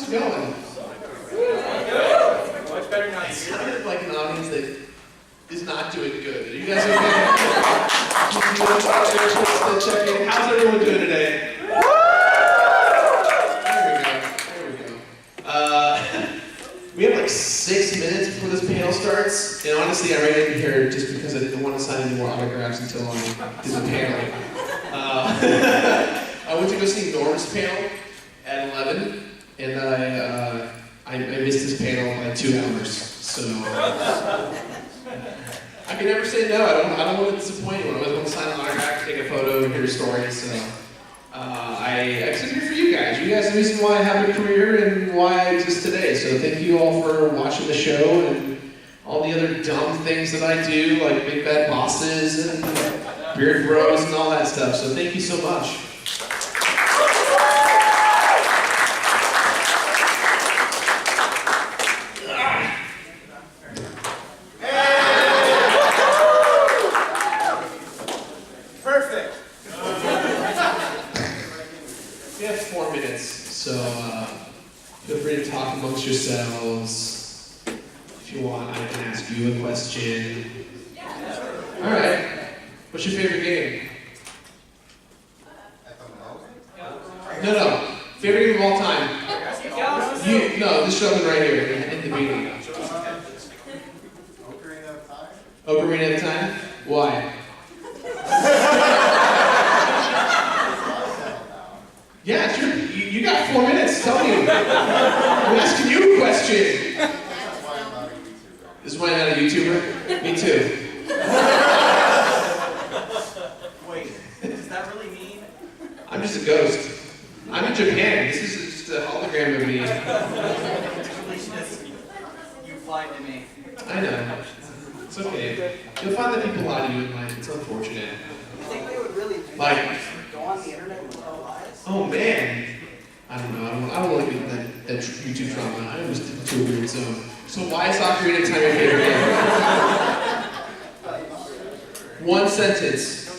How's it going? Much better now. It's kind of like an audience that is not doing good. Are you guys okay? Check in. How's everyone doing today? There we go. We have like 6 minutes before this panel starts, and honestly, I ran in here just because I didn't want to sign any more autographs until I did the panel. I went to go see Norm's panel at 11, and I missed this panel by 2 hours. So I can never say no. I don't want to disappoint anyone. I always want to sign an autograph, take a photo, and hear a story. So I'm here for you guys. You guys are the reason why I have a career and why I exist today. So thank you all for watching the show and all the other dumb things that I do, like Big Bad Bosses and Beard Bros and all that stuff. So thank you so much. Yourselves. If you want, I can ask you a question. Alright. What's your favorite game? No. Favorite game of all time. No, this gentleman right here in the beginning. Ocarina of Time? Why? Yeah, sure. You got 4 minutes. Tell me. I'm asking you a question. This is why I'm not a YouTuber? Me too. Wait, does that really mean? I'm just a ghost. I'm in Japan. This is just a hologram of me. Completionist, you lied to me. I know. It's okay. You'll find that people lie to you in life. It's unfortunate. You think they would really do Like, that? Go on the internet and tell lies? Oh man. I don't know. I don't want to get that YouTube trauma. I was to a weird zone. So why is Ocarina of Time your favorite game? One sentence.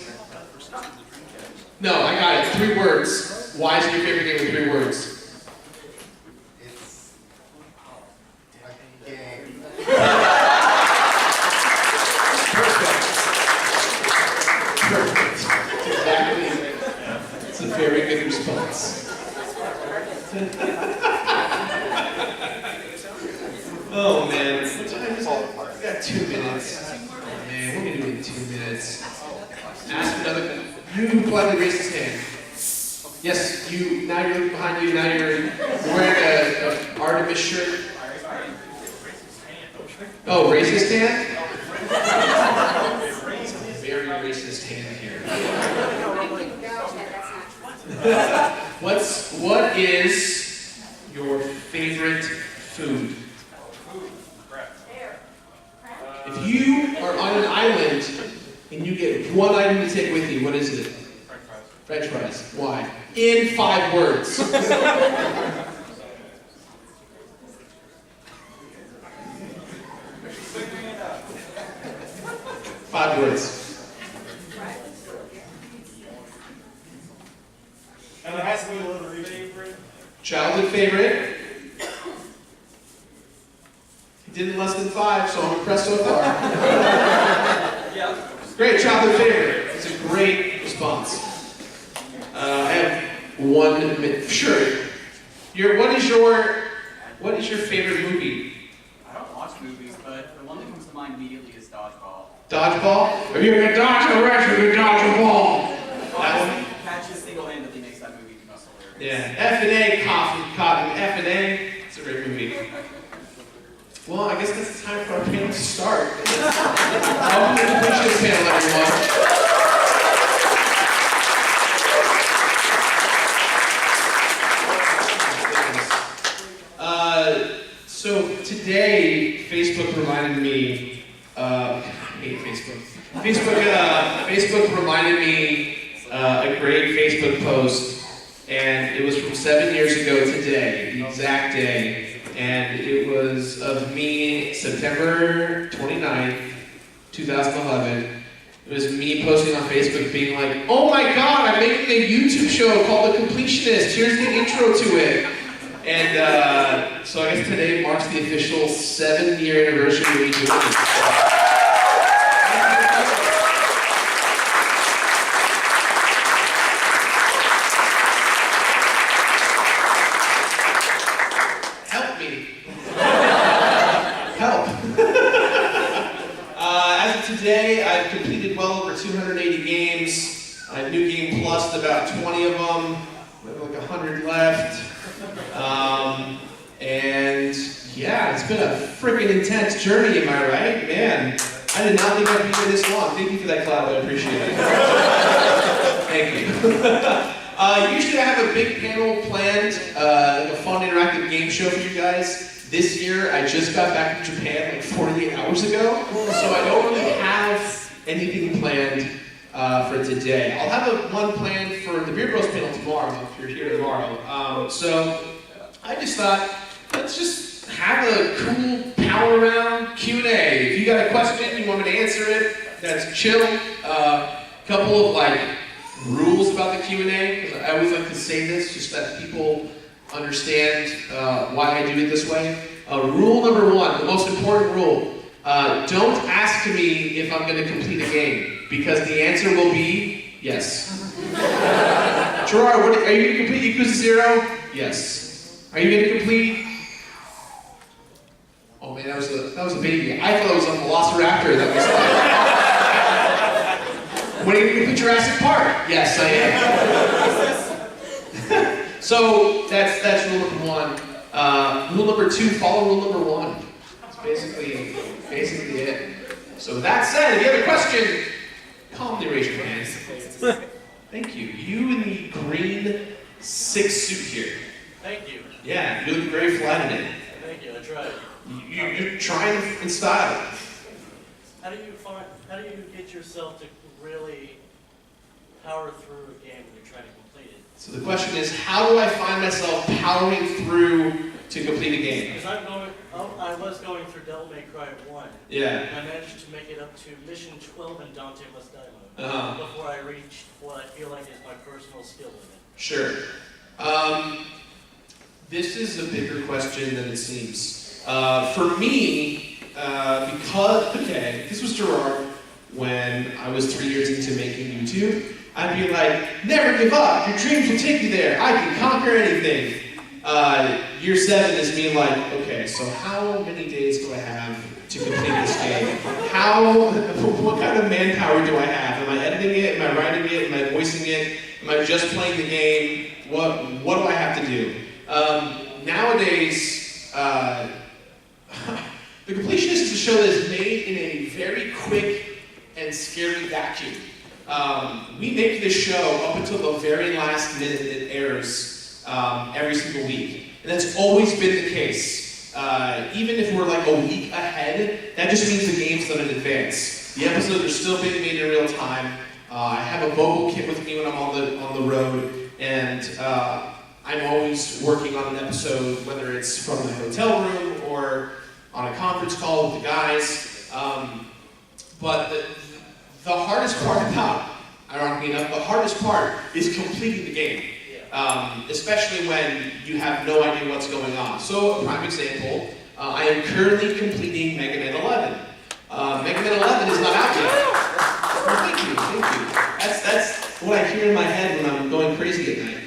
No, I got it. 3 words. Why is it your favorite game with 3 words? It's a game. Perfect. Exactly. It's a very good response. Oh man, what time is it? We got 2 minutes. Oh man, we're gonna do it in 2 minutes. Ask another. You who politely raised his hand. Yes, you. Now you're looking behind you. Now you're wearing an Artemis shirt. Oh, racist hand? It's a very racist hand here. What is your favorite food? If you are on an island and you get one item to take with you, what is it? French fries. Why? In 5 words. 5 words. And it has to be a little favorite. Childhood favorite. He did in less than 5, so I'm impressed so far. Yeah. Great, childhood favorite. It's a great response. I have 1 minute. Sure. What is your favorite movie? I don't watch movies, but the one that comes to mind immediately is Dodgeball. Dodgeball? Are you gonna dodge a rush or a dodge a ball? That one? Patches single-handedly makes that movie the most hilarious. Yeah. F&A, cotton, F&A. It's a great movie. Well, I guess it's time for our panel to start. Welcome to the Completionist panel, everyone. So today, Facebook reminded me, I hate Facebook. Facebook reminded me a great Facebook post, and it was from 7 years ago today, the exact day, and it was of me, September 29th, 2011. It was me posting on Facebook being like, oh my god, I'm making a YouTube show called The Completionist, here's the intro to it. And so I guess today marks the official 7-year anniversary of me doing this. Help me. Help. As of today, I've completed well over 280 games. I've New Game Plus'd about 20 of them. We have like 100 left. And yeah, it's been a freaking intense journey, am I right? Man, I did not think I'd be here this long. Thank you for that clap, I appreciate it. Thank you. Usually I have a big panel planned, like a fun interactive game show for you guys. This year, I just got back from Japan like 48 hours ago, so I don't really have anything planned for today. I'll have one planned for the Beer Bros panel tomorrow, if you're here tomorrow. So I just thought, let's just have a cool power round Q&A. If you got a question, you want me to answer it, that's chill. Couple of like rules about the Q&A, because I always like to say this, just that people understand why I do it this way. Rule number 1, the most important rule, don't ask me if I'm going to complete a game, because the answer will be yes. Gerard, are you going to complete Yakuza 0? Yes. Are you going to complete? Oh man, that was a baby. I thought it was a velociraptor that was like. When are you going to complete Jurassic Park? Yes, I am. So that's rule number 1. Rule number 2, follow rule number 1. That's basically it. So with that said, if you have a question, calmly raise your hand. Thank you. You in the green 6 suit here. Thank you. Yeah, you look very flat in it. Thank you, I tried. You're trying in style. How do you get yourself to really power through a game when you're trying to complete it? So the question is, how do I find myself powering through to complete a game? Because I was going through Devil May Cry 1. Yeah. And I managed to make it up to mission 12 in Dante Must Die Mode before I reached what I feel like is my personal skill limit. Sure. This is a bigger question than it seems. For me, this was Gerard when I was 3 years into making YouTube. I'd be like, never give up, your dreams will take you there, I can conquer anything. Year 7 is me like, okay, so how many days do I have to complete this game? What kind of manpower do I have? Am I editing it? Am I writing it? Am I voicing it? Am I just playing the game? What do I have to do? Nowadays, The Completionist is a show that is made in a very quick and scary vacuum. We make this show up until the very last minute it airs every single week. And that's always been the case. Even if we're like a week ahead, that just means the game's done in advance. The episodes are still being made in real time. I have a vocal kit with me when I'm on the road, and I'm always working on an episode, whether it's from the hotel room or on a conference call with the guys. But the hardest part ironically enough, the hardest part is completing the game. Especially when you have no idea what's going on. So, a prime example, I am currently completing Mega Man 11. Mega Man 11 is not out yet. Well, thank you. That's what I hear in my head when I'm going crazy at night.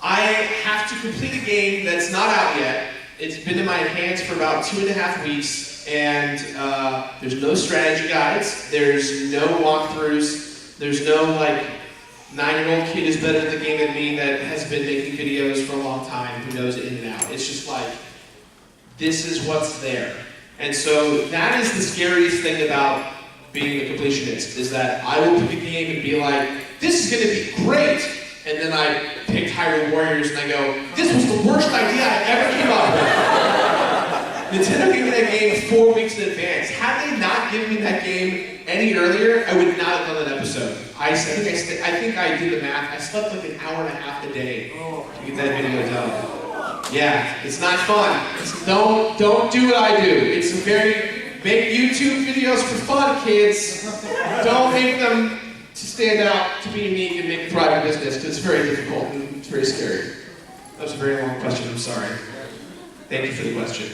I have to complete a game that's not out yet. It's been in my hands for about 2.5 weeks, and there's no strategy guides, there's no walkthroughs, there's no like 9-year-old kid is better at the game than me that has been making videos for a long time, who knows it in and out. It's just like, this is what's there. And so that is the scariest thing about being a completionist, is that I will pick a game and be like, this is going to be great. And then I picked Hyrule Warriors and I go, this was the worst idea I ever came up with. Nintendo gave me that game 4 weeks in advance. Had they not given me that game any earlier, I would not have done that episode. I think I did the math. I slept like an hour and a half a day to get that video done. Yeah, it's not fun. Don't do what I do. Make YouTube videos for fun, kids. Don't make them to stand out, to be unique, and make a thriving business, because it's very difficult and it's very scary. That was a very long question, I'm sorry. Thank you for the question.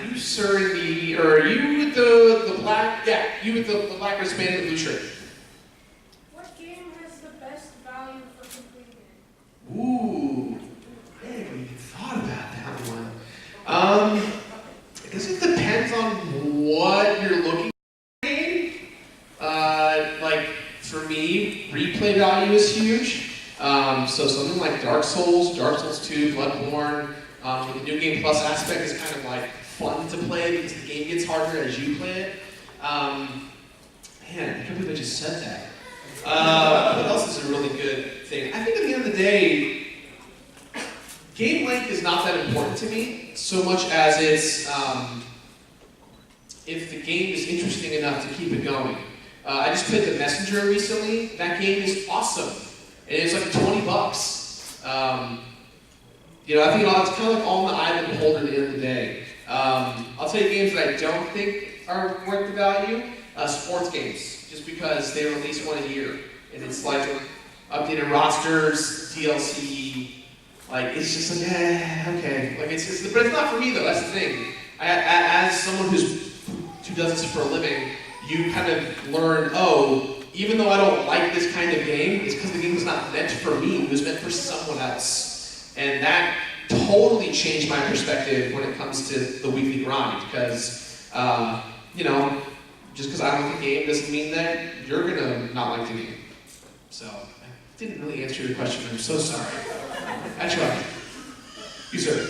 You, sir, you with the black, you with the black wristband and the blue shirt. What game has the best value for completing it? Ooh, I haven't even thought about that one. I guess it depends on what you're looking for. Like, for me, replay value is huge. So something like Dark Souls 2, Bloodborne, with the New Game Plus aspect is kind of like fun to play because the game gets harder as you play it. Man, I can't believe I just said that. What else is a really good thing? I think at the end of the day, game length is not that important to me, so much as it's if the game is interesting enough to keep it going. I just played The Messenger recently. That game is awesome. And it's like $20. I think it's kind of like all in the eye of the beholder at the end of the day. I'll tell you games that I don't think are worth the value. Sports games, just because they release one a year. And it's like updated rosters, DLC, like it's just like, okay. Like but it's not for me though, that's the thing. As someone who does this for a living, you kind of learn, even though I don't like this kind of game, it's because the game was not meant for me, it was meant for someone else. And that totally changed my perspective when it comes to the weekly grind, because, just because I don't like the game doesn't mean that you're gonna not like the game. So, I didn't really answer your question, I'm so sorry. I tried. You, sir.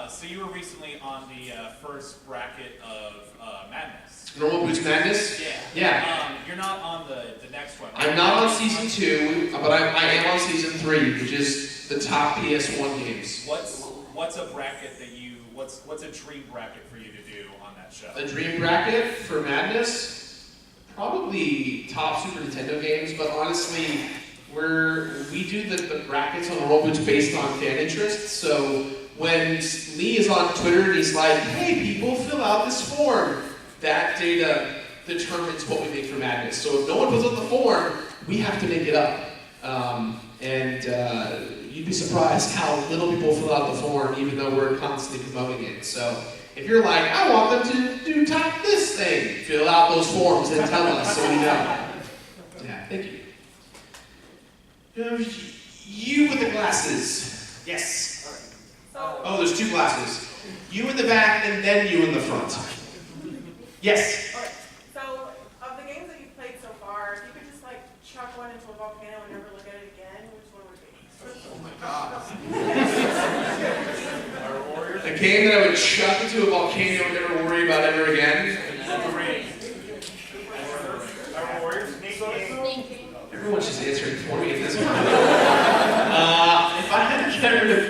So you were recently on the first bracket of Madness. Normal Boots Madness? Yeah. You're not on the next one. I'm not on season 2, but I am on season 3, which is the top PS1 games. What's a bracket that what's a dream bracket for you to do on that show? A dream bracket for Madness? Probably top Super Nintendo games, but honestly, we do the brackets on Normal Boots based on fan interest, so when Lee is on Twitter and he's like, hey people, fill out this form, that data determines what we make for Madness. So if no one fills out the form, we have to make it up. You'd be surprised how little people fill out the form, even though we're constantly promoting it. So if you're like, I want them to do top this thing, fill out those forms and tell us so we know. Yeah, thank you. You with the glasses. Yes. Oh, there's 2 glasses. You in the back and then you in the front. Yes. Okay, so of the games that you've played so far, if you could just like chuck one into a volcano and never look at it again, which one would it be? A game that I would chuck into a volcano and never worry about ever again. Everyone's just answering for me at this point. If I had to get rid of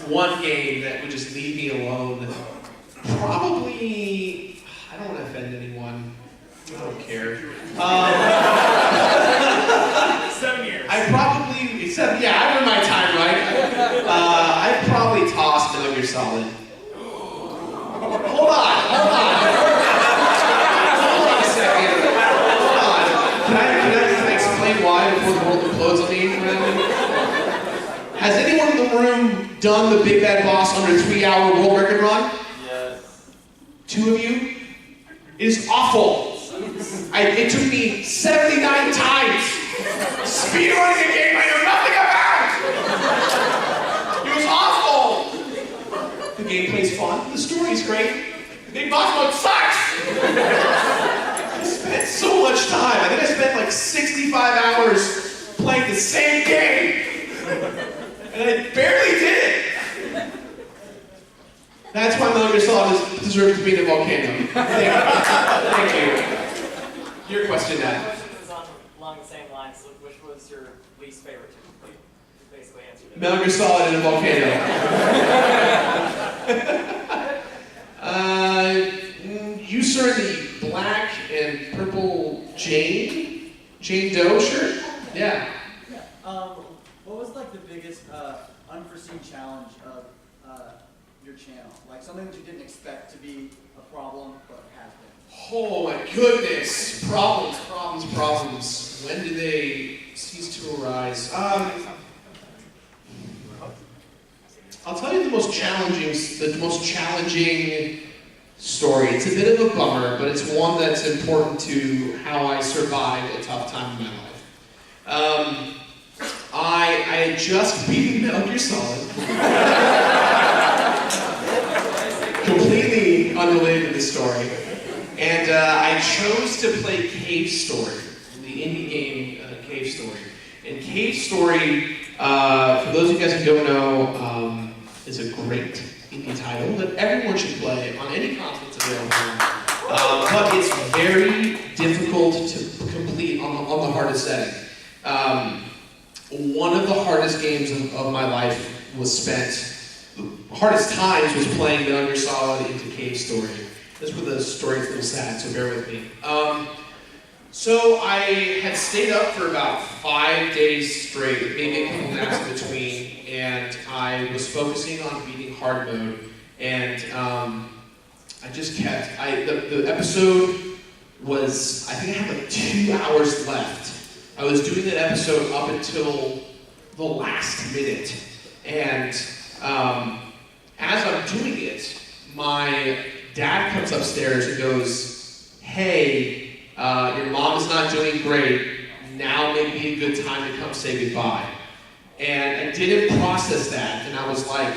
one game that would just leave me alone, probably, I don't want to offend anyone. I don't care. 7 years. I run my time right. I'd probably toss Metal Gear Solid. Hold on a second. Hold on. Can I explain why before the world implodes on me? Has anyone in the room done the Big Bad Boss under 3-hour world record run? Yes. 2 of you? It is awful. It took me 79 times. Speedrunning a game I know nothing about! It was awful! The gameplay's fun, the story's great, the Big Boss mode sucks! I spent so much time. I think I spent like 65 hours playing the same game. And I barely did it! That's why Metal Gear Solid deserves to be in a volcano. Thank you. Your question now. My question is along the same lines. Which was your least favorite to complete? You basically answered it. Metal Gear Solid in a volcano. You sir in the black and purple Jane Doe shirt? Yeah. What was like the biggest unforeseen challenge of your channel? Like something that you didn't expect to be a problem, but has been. Oh my goodness. Problems. When do they cease to arise? most challenging story. It's a bit of a bummer, but it's one that's important to how I survived a tough time in my life. I had just beaten Metal Gear Solid. Completely unrelated to the story. And I chose to play Cave Story, the indie game Cave Story. And Cave Story, for those of you guys who don't know, is a great indie title that everyone should play on any console that's available. But it's very difficult to complete on the hardest setting. One of the hardest games of my life was spent, the hardest times was playing Metal Gear Solid into Cave Story. This where the story's a little sad, so bear with me. So I had stayed up for about 5 days straight, maybe a couple naps in between, and I was focusing on beating hard mode, and I just kept, the episode was, I think I had like 2 hours left. I was doing that episode up until the last minute, and as I'm doing it, my dad comes upstairs and goes, "Hey, your mom is not doing great. Now may be a good time to come say goodbye." And I didn't process that, and I was like,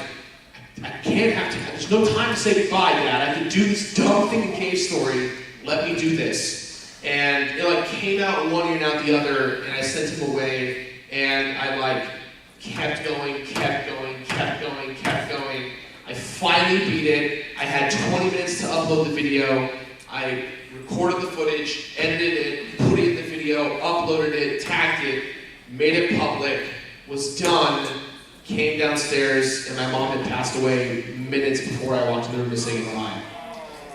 I can't have to, there's no time to say goodbye, Dad. I have to do this dumb thing in Cave Story. Let me do this. And it like came out one ear and out the other, and I sent him away, and I like kept going. I finally beat it. I had 20 minutes to upload the video. I recorded the footage, edited it, put it in the video, uploaded it, tagged it, made it public, was done, came downstairs, and my mom had passed away minutes before I walked in the room to say goodbye.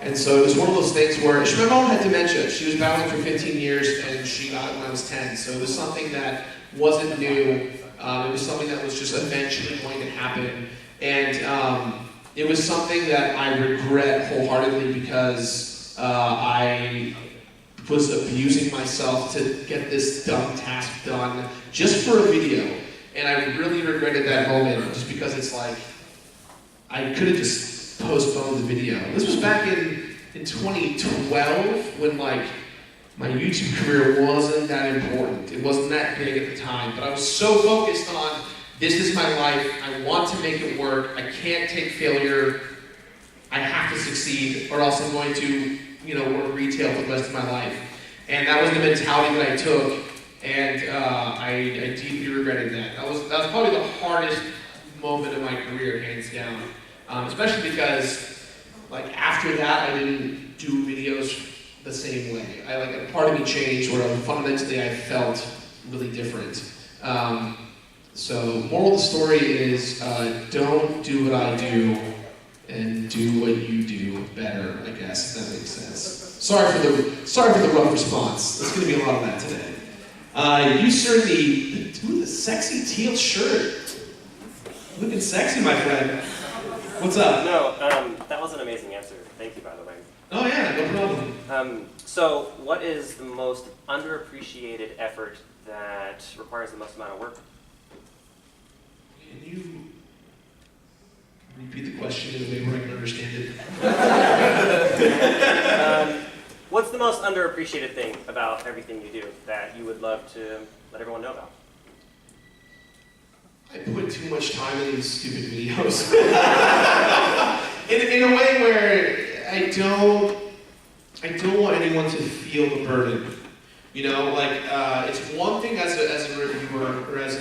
And so it was one of those things where, my mom had dementia. She was battling for 15 years, and she got it when I was 10. So it was something that wasn't new. It was something that was just eventually going to happen. And it was something that I regret wholeheartedly because I was abusing myself to get this dumb task done just for a video. And I really regretted that moment just because it's like, I could have just postponed the video. This was back in 2012 when like my YouTube career wasn't that important. It wasn't that big at the time, but I was so focused on this is my life, I want to make it work, I can't take failure, I have to succeed or else I'm going to, work retail for the rest of my life. And that was the mentality that I took, and I deeply regretted that. That was probably the hardest moment of my career, hands down. Especially because, like, after that, I didn't do videos the same way. A part of me changed where fundamentally I felt really different. So, moral of the story is, don't do what I do, and do what you do better, I guess, if that makes sense. Sorry for the rough response. There's going to be a lot of that today. You sir, the sexy teal shirt. Looking sexy, my friend. What's up? No, that was an amazing answer. Thank you, by the way. Oh yeah, no problem. So, what is the most underappreciated effort that requires the most amount of work? Can you repeat the question in a way where I can understand it? What's the most underappreciated thing about everything you do that you would love to let everyone know about? I put too much time in these stupid videos. in a way where I don't want anyone to feel the burden. It's one thing as a reviewer or as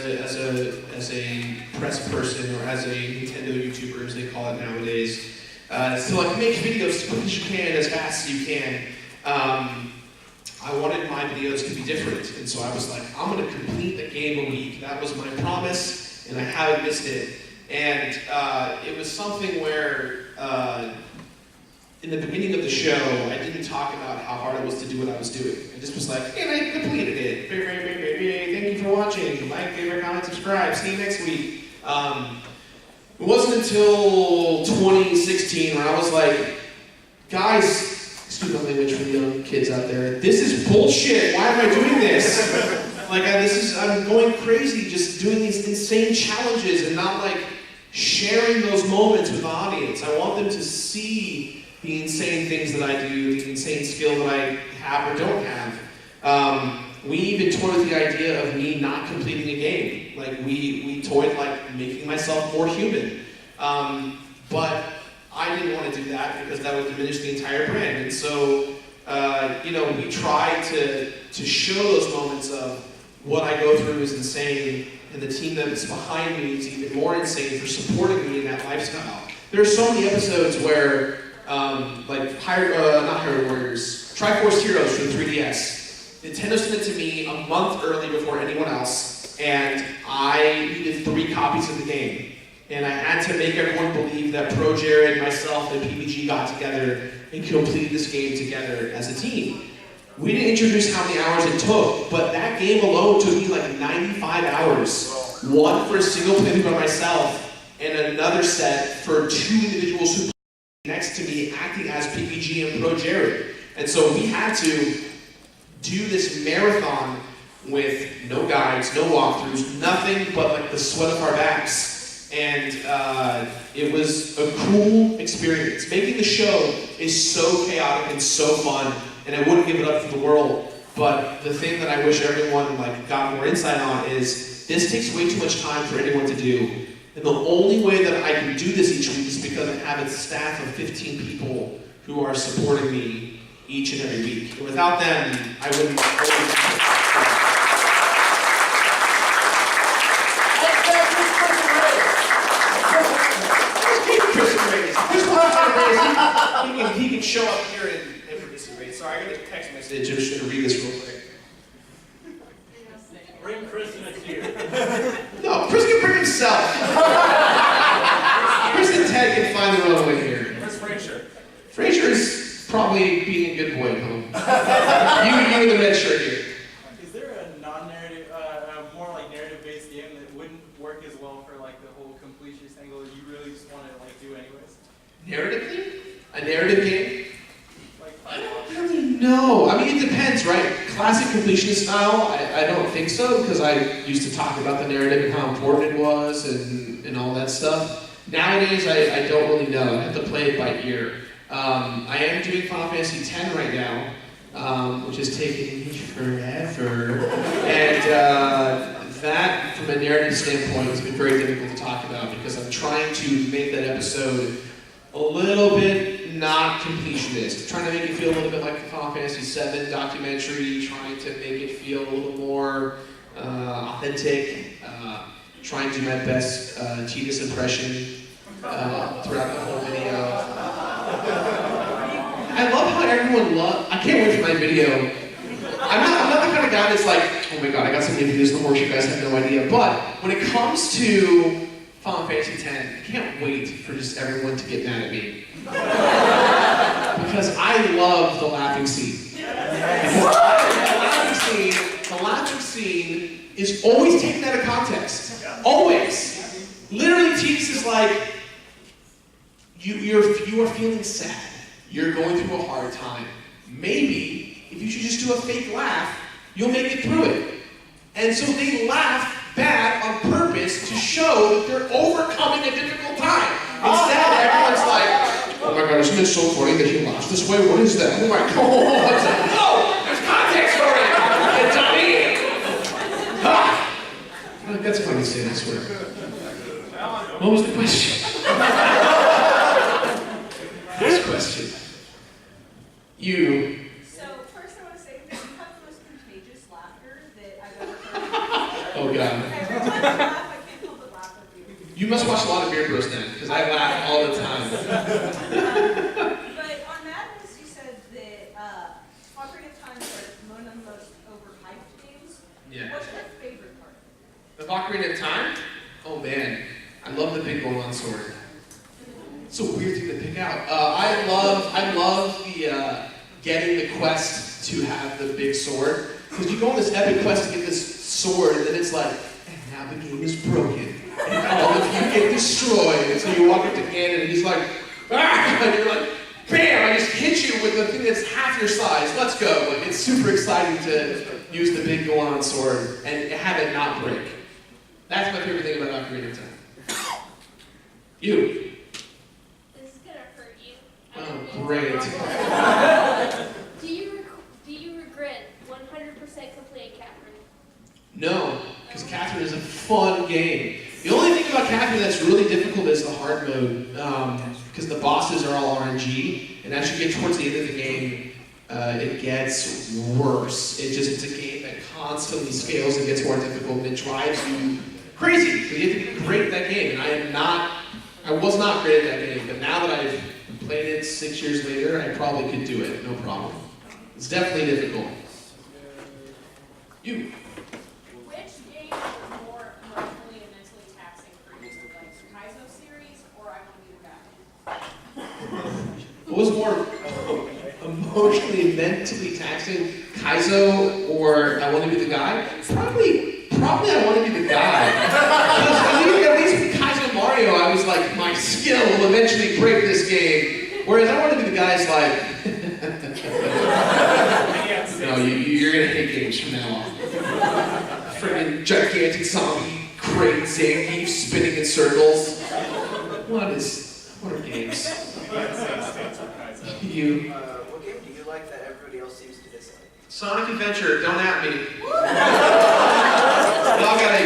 a press person or as a Nintendo YouTuber, as they call it nowadays, to make videos as quick as you can, as fast as you can. I wanted my videos to be different, and so I was like, I'm going to complete a game a week. That was my promise, and I haven't missed it. And it was something where, in the beginning of the show, I didn't talk about how hard it was to do what I was doing. I just was like, and I completed it. Thank you for watching. Like, favorite, comment, subscribe. See you next week. It wasn't until 2016 where I was like, guys, excuse my language for the young kids out there, this is bullshit. Why am I doing this? I'm going crazy just doing these insane challenges and not sharing those moments with the audience. I want them to see the insane things that I do, the insane skill that I have or don't have. We even toyed with the idea of me not completing a game. Like, we toyed like making myself more human. But I didn't want to do that because that would diminish the entire brand. And so, we tried to show those moments of what I go through is insane, and the team that's behind me is even more insane for supporting me in that lifestyle. There are so many episodes where, not Hyrule Warriors, Triforce Heroes for the 3DS. Nintendo sent it to me a month early before anyone else, and I needed 3 copies of the game. And I had to make everyone believe that Pro Jared, myself, and PPG got together and completed this game together as a team. We didn't introduce how many hours it took, but that game alone took me like 95 hours. One for a single playthrough by myself, and another set for 2 individuals who next to me acting as PPG and Pro Jared. And so we had to do this marathon with no guides, no walkthroughs, nothing but like the sweat of our backs. And it was a cool experience. Making the show is so chaotic and so fun, and I wouldn't give it up for the world. But the thing that I wish everyone got more insight on is this takes way too much time for anyone to do. And the only way that I can do this each week is because I have a staff of 15 people who are supporting me each and every week. And without them, I wouldn't he can show up here and participate. Sorry, I got a text message. I'm just going to read this real quick. Bring Chris next year. No, Chris can bring himself. Chris and Ted can find their own way here. Where's Frasier? Frasier's probably being a good boy at home. You in the red shirt here. Is there a non-narrative, more like narrative-based game that wouldn't work as well for like the whole completionist angle that you really just want to like do anyways? Narratively? A narrative game? I don't really know. I mean, it depends, right? Classic completionist style, I don't think so, because I used to talk about the narrative and how important it was and all that stuff. Nowadays, I don't really know. I have to play it by ear. I am doing Final Fantasy X right now, which is taking me forever. And that, from a narrative standpoint, has been very difficult to talk about because I'm trying to make that episode a little bit not completionist. Trying to make it feel a little bit like the Final Fantasy VII documentary, trying to make it feel a little more authentic, trying to do my best Tidus impression throughout the whole video. I love how everyone I can't wait for my video. I'm not the kind of guy that's like, oh my god, I got so many videos in the horse, you guys have no idea. But when it comes to Final Fantasy X, I can't wait for just everyone to get mad at me. Because I love the laughing scene. The laughing scene is always taken out of context. Always. Literally, Tidus is like, you are feeling sad. You're going through a hard time. Maybe, if you should just do a fake laugh, you'll make it through it. And so they laugh bad on purpose to show that they're overcoming a difficult time. Instead, everyone's like, oh my god, isn't it so funny that he laughs this way? What is that? Oh my god. It's like, no! There's context for it! You dummy! Ah! That's funny to say, I swear. What was the question? This question. You. So first I want to say that you have the most contagious laughter that I've ever heard. Oh god. Every time I laugh, I can't help but laugh with you. You must watch a lot of Beard Bros then, because I laugh all the time. But on Madness, you said that Ocarina of Time is one of the most overhyped games. Yeah. What's your favorite part? The Ocarina of Time? Oh man, I love the big Goron sword. It's a weird thing to pick out. I love the getting the quest to have the big sword. Because you go on this epic quest to get this sword, and then it's like, and now the game is broken. And all of you get destroyed. And so you walk up to Ganon, and he's like, ah! And you're like, bam! I just hit you with the thing that's half your size. Let's go. Like, it's super exciting to use the big Goron sword and have it not break. That's my favorite thing about Ocarina of Time. You. This is gonna hurt you. Oh, great. Do you regret 100% completing Catherine? No, because Catherine is a fun game. The only thing about Catherine that's really difficult is the hard mode, because the bosses are all RNG, and as you get towards the end of the game, it gets worse. It's a game that constantly scales and gets more difficult, and it drives you crazy. So you have to be great at that game, and I was not great at that game, but now that I've played it 6 years later, I probably could do it, no problem. It's definitely difficult. You. Which game was more emotionally and mentally taxing for you? Like the Kaizo series or I Want to Be the Guy? What was more emotionally and mentally taxing, Kaizo or I Want to Be the Guy? Probably I Want to Be the Guy. Because at least with Kaizo and Mario, I was like, my skill will eventually break this game. Whereas I Want to Be the Guy's like, no, you're gonna hate games from now on. Friggin' gigantic zombie crate Zangief spinning in circles. What are games? You. What game do you like that everybody else seems to dislike? Sonic Adventure, don't at me.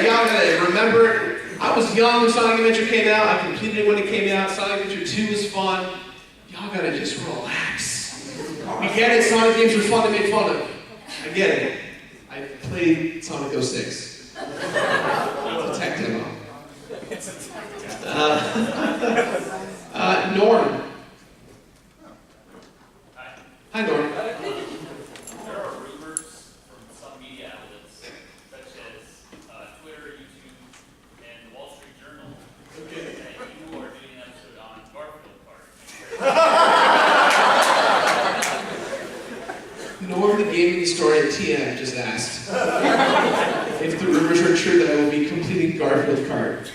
Y'all gotta remember, I was young when Sonic Adventure came out, I completed it when it came out, Sonic Adventure 2 was fun. Y'all gotta just relax. We get it, Sonic games are fun to make fun of. I get it. I played Sonic 06. It's a tech demo. Norm. Hi, Norm. There are rumors from some media outlets, such as Twitter, YouTube, and the Wall Street Journal, that you are doing an episode on Garfield cards. Norm, the gaming historian TM, just asked if the rumors are true that I will be completing Garfield card.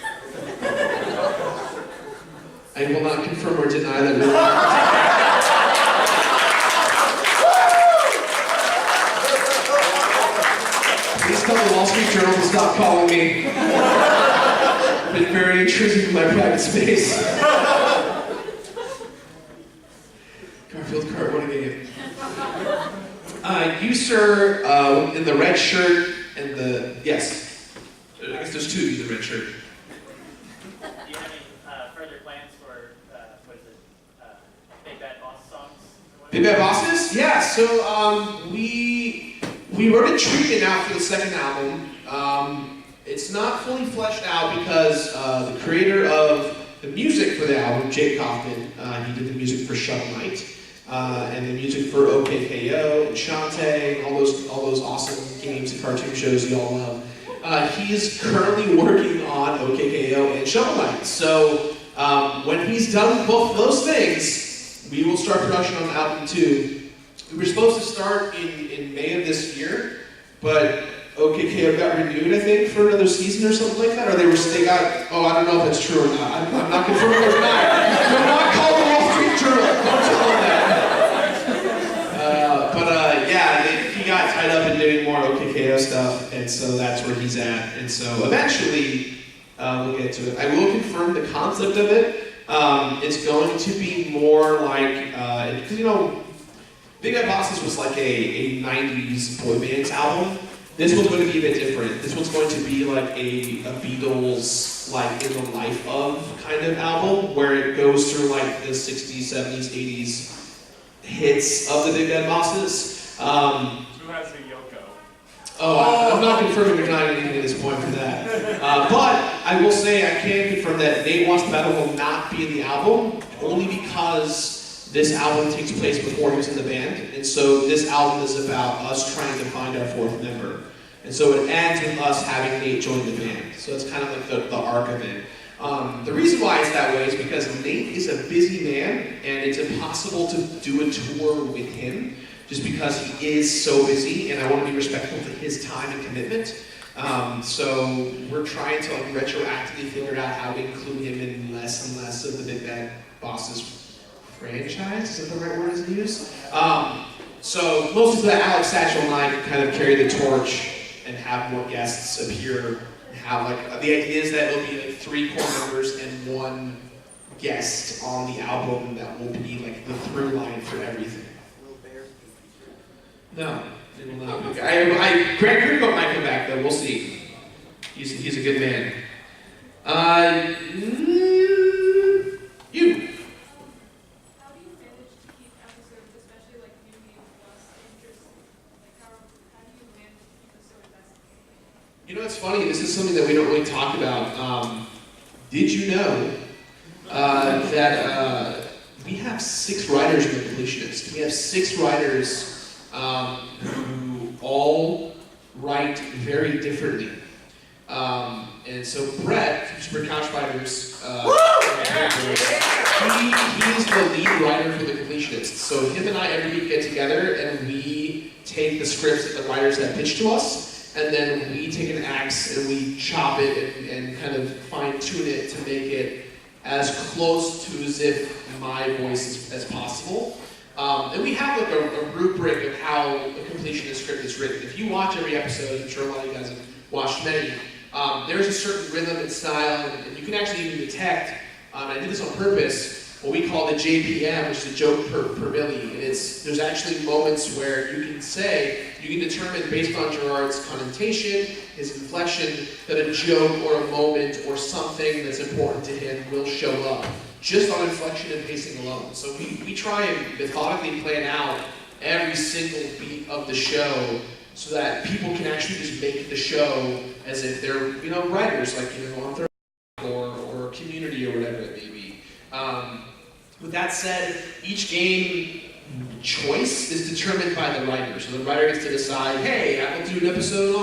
I will not confirm or deny that rumor. Please tell the Wall Street Journal to stop calling me. Been very intrusive in my private space. Garfield card, what a game. You, sir, in the red shirt and the, yes. I guess there's two of you in the red shirt. Do you have any further plans for, what is it, Big Bad Boss songs? Big Bad Bosses? Yeah, so we wrote a treatment out for the second album. It's not fully fleshed out because the creator of the music for the album, Jake Kaufman, he did the music for Shovel Knight. And the music for OKKO and Shantae, all those awesome games and cartoon shows you all love. He's currently working on OKKO and Shovel Knight. So when he's done both of those things, we will start production on album 2. We were supposed to start in May of this year, but OKKO got renewed, I think, for another season or something like that. Or they got, oh, I don't know if that's true or not. I'm not confirming or denying. Do not call the Wall Street Journal. Don't tell them that. He got tied up in doing more OKKO stuff, and so that's where he's at. And so eventually, we'll get to it. I will confirm the concept of it. It's going to be more like, because Big Bad Bosses was like a 90s boy bands album. This one's going to be a bit different. This one's going to be like a Beatles, like in the life of kind of album, where it goes through like the 60s, 70s, 80s hits of the Big Bad Bosses. Who has the Yoko? Oh, I'm not confirming or denying anything at this point for that. But I will say I can confirm that Nate Wants to Battle will not be in the album, only because this album takes place before he was in the band. And so this album is about us trying to find our fourth member. And so it ends with us having Nate join the band. So it's kind of like the arc of it. The reason why it's that way is because Nate is a busy man, and it's impossible to do a tour with him, just because he is so busy, and I want to be respectful to his time and commitment. So we're trying to retroactively figure out how to include him in less and less of the Big Bad Bosses franchise. Is that the right word to use? So mostly so that Alex Satchel and I can kind of carry the torch and have more guests appear. Have the idea is that it'll be 3 core members and 1 guest on the album that will be like the through line for everything. Little bear. No, it will not. Grant Kirkhope might come back though. We'll see. He's a good man. You. How do you manage to keep episodes, especially like New Game Plus, interesting? Like how do you manage to keep us so invested? You know, it's funny. This is something that we don't really talk about. Did you know that we have 6 writers in the Completionist? We have 6 writers who all write very differently. And so Brett, from Couch Fighters, he is the lead writer for the Completionist. So him and I every week get together and we take the scripts that the writers have pitched to us, and then we take an axe and we chop it and kind of fine-tune it to make it as close to as if my voice as possible. And we have like a rubric of how a Completionist script is written. If you watch every episode, I'm sure a lot of you guys have watched many, there's a certain rhythm and style, and you can actually even detect, and I did this on purpose, what we call the JPM, which is a joke per milli. And there's actually moments where you can determine based on Gerard's connotation, his inflection, that a joke or a moment or something that's important to him will show up, just on inflection and pacing alone. So we try and methodically plan out every single beat of the show so that people can actually just make the show as if they're, writers, like, on their or Community or whatever it may be. With that said, each game choice is determined by the writer. So the writer gets to decide, hey, I will do an episode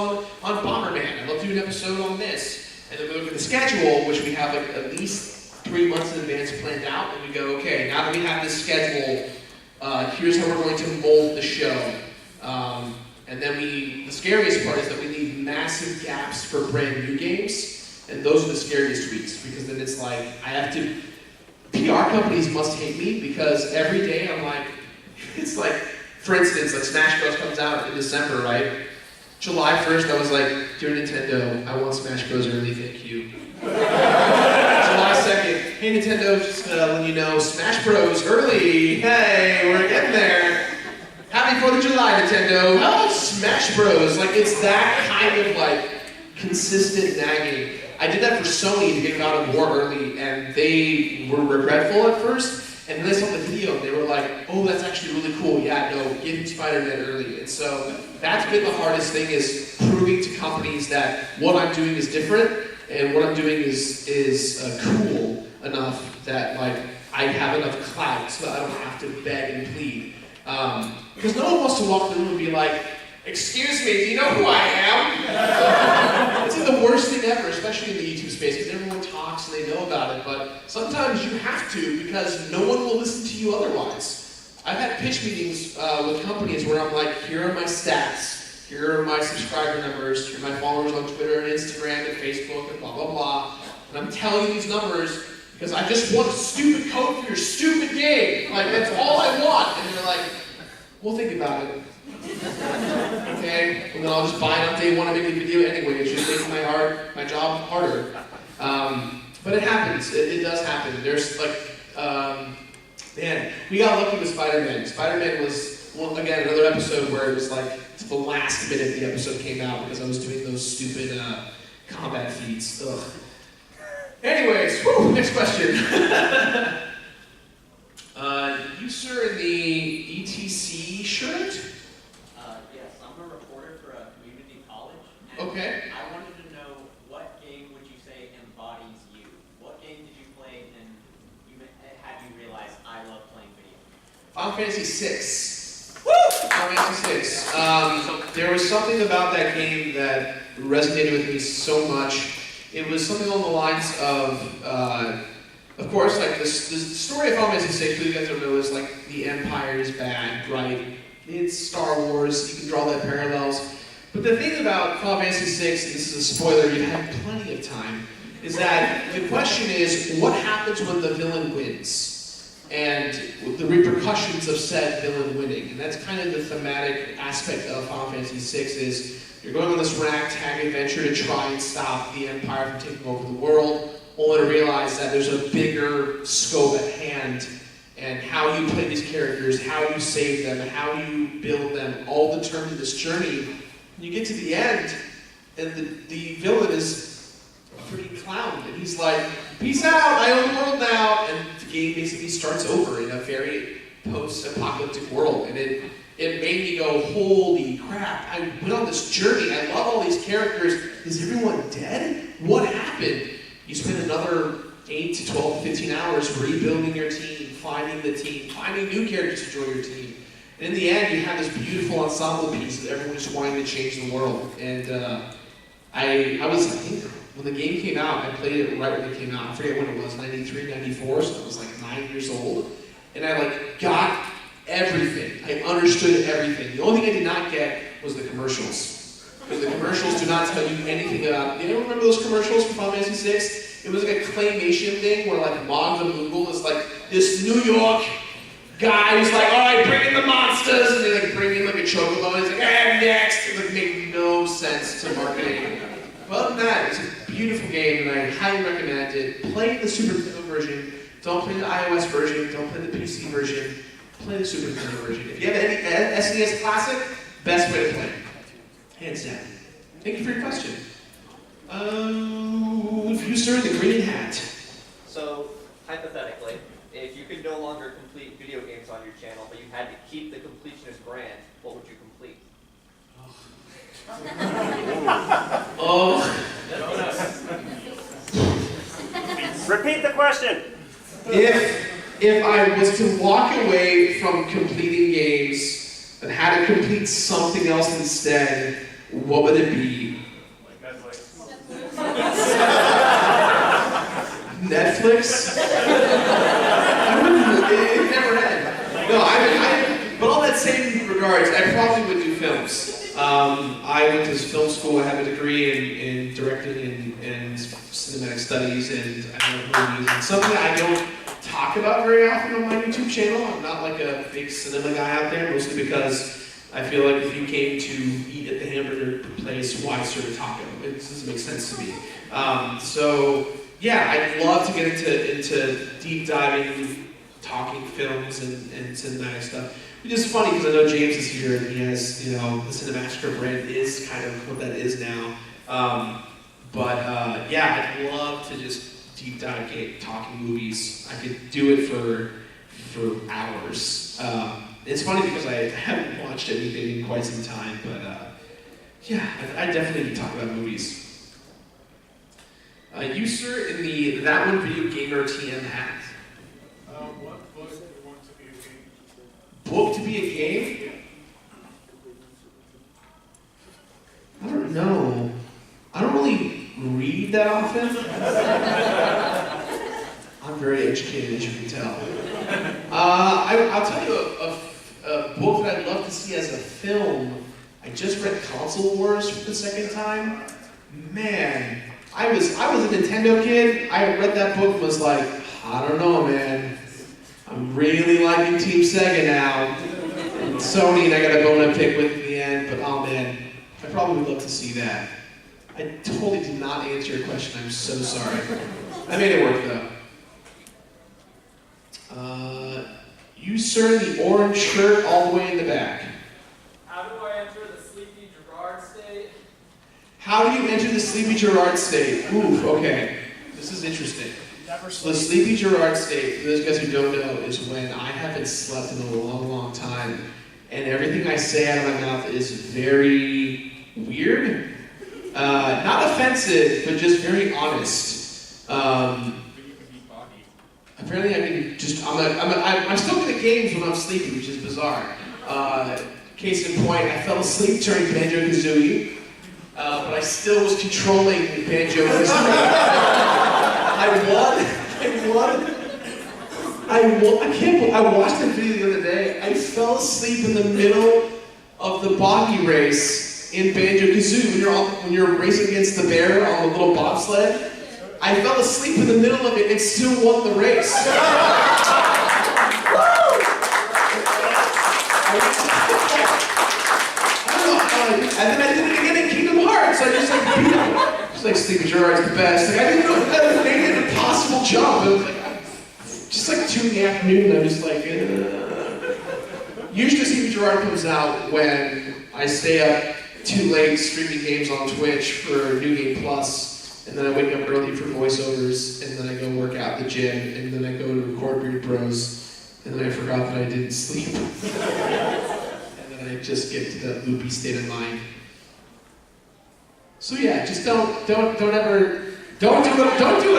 on Bomberman, I will do an episode on this. And then we look at the schedule, which we have like at least 3 months in advance planned out, and we go, okay, now that we have this schedule, here's how we're going to mold the show. And then the scariest part is that we leave massive gaps for brand new games, and those are the scariest weeks, because then it's like, PR companies must hate me, because every day I'm like, it's like, for instance, like Smash Bros. Comes out in December, right? July 1st, I was like, dear Nintendo, I want Smash Bros. Early, thank you. July 2nd, hey Nintendo, just letting you know, Smash Bros. Early, hey, we're getting there. Happy 4th of July, Nintendo. How about Smash Bros? Like, it's that kind of like consistent nagging. I did that for Sony to get God of War early, and they were regretful at first. And then they saw the video, and they were like, "Oh, that's actually really cool. Yeah, no, give me Spider-Man early." And so that's been the hardest thing, is proving to companies that what I'm doing is different, and what I'm doing is cool enough that like I have enough clout so that I don't have to beg and plead. Because no one wants to walk in the room and be like, "Excuse me, do you know who I am?" It's like the worst thing ever, especially in the YouTube space, because everyone talks and they know about it, but sometimes you have to, because no one will listen to you otherwise. I've had pitch meetings with companies where I'm like, here are my stats, here are my subscriber numbers, here are my followers on Twitter and Instagram and Facebook and blah, blah, blah, and I'm telling you these numbers because I just want stupid code for your stupid game. Like, that's all I want. And they're like, we'll think about it. Okay, and then I'll just buy it on day one and make a video anyway. It's just making my job harder. But it happens. It does happen. There's like, man, we got lucky with Spider-Man. Spider-Man was, well, again, another episode where it was like to the last minute the episode came out because I was doing those stupid combat feats. Ugh. Anyways, whew, next question. You, sir, in the ETC shirt? Yes, I'm a reporter for a community college. And Okay. I wanted to know, what game would you say embodies you? What game did you play and had you realize I love playing video games? Final Fantasy VI. Woo! Final Fantasy VI. There was something about that game that resonated with me so much. It was something along the lines of course, like the story of Final Fantasy VI, who you guys don't know, is like the Empire is bad, right? It's Star Wars, you can draw that parallels. But the thing about Final Fantasy VI, and this is a spoiler, you've had plenty of time, is that the question is, what happens when the villain wins? And the repercussions of said villain winning. And that's kind of the thematic aspect of Final Fantasy VI, is you're going on this ragtag adventure to try and stop the Empire from taking over the world. only to realize that there's a bigger scope at hand, and how you play these characters, how you save them, how you build them, all determine this journey. And you get to the end, and the villain is a freaking clown, and he's like, peace out, I own the world now, and the game basically starts over in a very post-apocalyptic world, and it made me go, holy crap, I went on this journey, I love all these characters, is everyone dead? What happened? You spend another 8 to 12 to 15 hours rebuilding your team, finding the team, finding new characters to join your team. And in the end, you have this beautiful ensemble piece of everyone just wanting to change the world. And I was, I think, when the game came out, I played it right when it came out. I forget when it was, 93, 94, so I was like 9 years old. And I like got everything. I understood everything. The only thing I did not get was the commercials. Because the commercials do not tell you anything about, you remember those commercials from Final Fantasy VI? It was like a claymation thing where like Mog the Moogle is like this New York guy who's like, all right, bring in the monsters, and they like bring in like a chocobo, and he's like, next. It like made no sense to marketing. But other than that, it's a beautiful game, and I highly recommend it. Play the Super Nintendo version. Don't play the iOS version. Don't play the PC version. Play the Super Nintendo version. If you have any SNES Classic, best way to play it. Hands down. Thank you for your question. User the green hat. So, hypothetically, if you could no longer complete video games on your channel, but you had to keep the Completionist brand, what would you complete? Repeat the question. If I was to walk away from completing games and had to complete something else instead, what would it be? Netflix? It never had. No, but all that same regards, I probably would do films. I went to film school. I have a degree in directing and cinematic studies, and I love movies. And something I don't talk about very often on my YouTube channel. I'm not like a big cinema guy out there, mostly because I feel like if you came to eat at the hamburger place, why serve a taco? It doesn't make sense to me. So yeah, I'd love to get into deep diving, talking films and cinematic stuff. Which is funny because I know James is here and he has, the Cinematica brand is kind of what that is now. Yeah, I'd love to just deep dive talking movies. I could do it for hours. It's funny because I haven't watched anything in quite some time, but yeah, I definitely talk about movies. User in the That One Video Gamer TM hat. What book do you want to be a game? Book to be a game? I don't know. I don't really read that often. I'm very educated, as you can tell. I'll tell you a book that I'd love to see as a film. I just read Console Wars for the second time. Man, I was a Nintendo kid. I read that book and was like, I don't know, man. I'm really liking Team Sega now. And Sony, and I got a bone to pick with in the end, but oh man, I probably would love to see that. I totally did not answer your question. I'm so sorry. I made it work though. You, sir, in the orange shirt all the way in the back. How do I enter the Sleepy Gerard state? How do you enter the Sleepy Gerard state? Oof, okay. This is interesting. So the Sleepy Gerard state, for those guys who don't know, is when I haven't slept in a long, long time, and everything I say out of my mouth is very weird. Not offensive, but just very honest. Apparently I can just, I'm still good at games when I'm sleepy, which is bizarre. Case in point, I fell asleep during Banjo-Kazooie, but I still was controlling Banjo-Kazooie. I watched the video the other day. I fell asleep in the middle of the boggy race in Banjo-Kazooie when you're racing against the bear on the little bobsled. I fell asleep in the middle of it and still won the race. And then I did it again in Kingdom Hearts. I just like beat him. Just like Sleepy Gerard's the best. Like I didn't know that they didn't So it's like, just like 2 in the afternoon, and I'm just like, Usually Secret Gerard comes out when I stay up too late streaming games on Twitch for New Game Plus, and then I wake up early for voiceovers, and then I go work out at the gym, and then I go to record Beard Bros, and then I forgot that I didn't sleep. And then I just get to that loopy state of mind. So yeah, just don't do what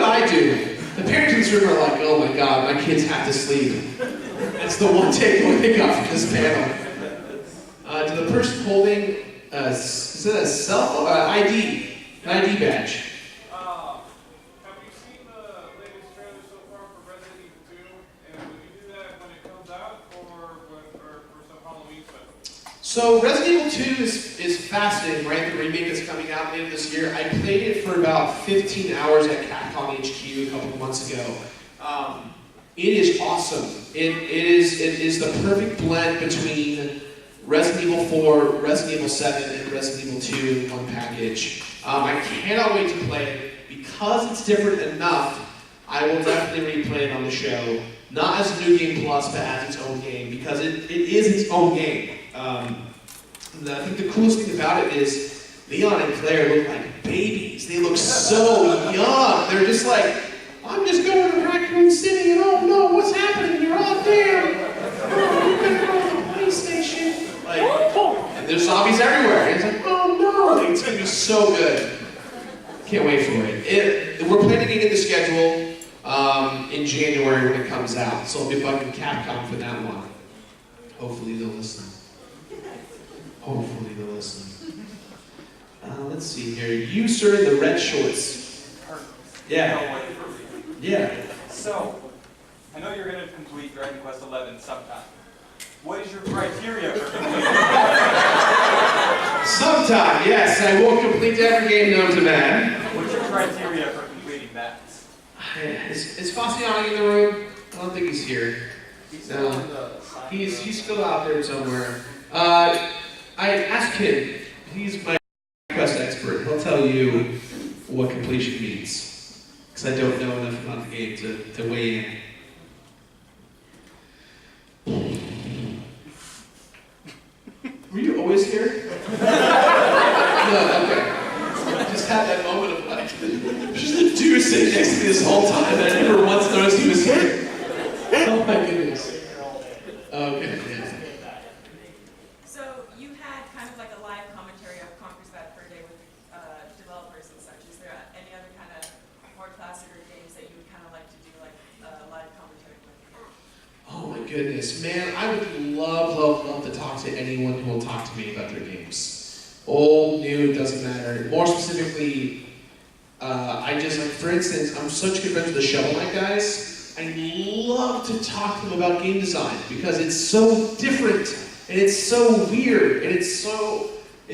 I do. The parents in this room are like, oh my god, my kids have to sleep. That's the one takeaway they got from this panel. To the person holding, is it a cell phone? ID? An ID badge. Have you seen the latest trailer so far for Resident Evil 2? And will you do that when it comes out, or for some Halloween special? So Resident Evil 2 is fascinating, right? The remake that's coming out later this year. I played it for about 15 hours at Capcom HQ a couple of months ago. It is awesome. It is the perfect blend between Resident Evil 4, Resident Evil 7, and Resident Evil 2 in one package. I cannot wait to play it. Because it's different enough, I will definitely replay it on the show. Not as a New Game Plus, but as its own game, because it is its own game. I think the coolest thing about it is Leon and Claire look like babies. They look so young. They're just like, I'm just going to Raccoon City and oh no, what's happening here? Oh damn! Oh, we're gonna go to the police station. Like, and there's zombies everywhere. And it's like, oh no! Like, it's gonna be so good. Can't wait for it. We're planning to get the schedule in January when it comes out. So I'll be bugging Capcom for that one. Hopefully they'll listen. Hopefully they'll listen. Let's see here. You, sir, in the red shorts. Yeah. Yeah. So, I know you're going to complete Dragon Quest XI sometime. What is your criteria for completing it? Sometime, yes. I will complete every game known to man. What's your criteria for completing that? Is Fasciani in the room? I don't think he's here. No. He's still out there somewhere. I asked him. He's my quest expert. He'll tell you what completion means. Because I don't know enough about the game to weigh in. Were you always here? No, okay. I just had that moment of like, there's just a dude sitting next to me this whole time and I never once noticed he was here. Oh my goodness. Okay, yeah. So you had kind of like a live commentary of Conker's Bad Fur Day with developers and such. Is there any other kind of more classic games that you would kind of like to do like live commentary with? Oh my goodness, man, I would love to talk to anyone who will talk to me about their games. Old, new, doesn't matter. More specifically, I just, like, for instance, I'm such good friends with the Shovel Knight guys. I love to talk to them about game design because it's so different and it's so weird and it's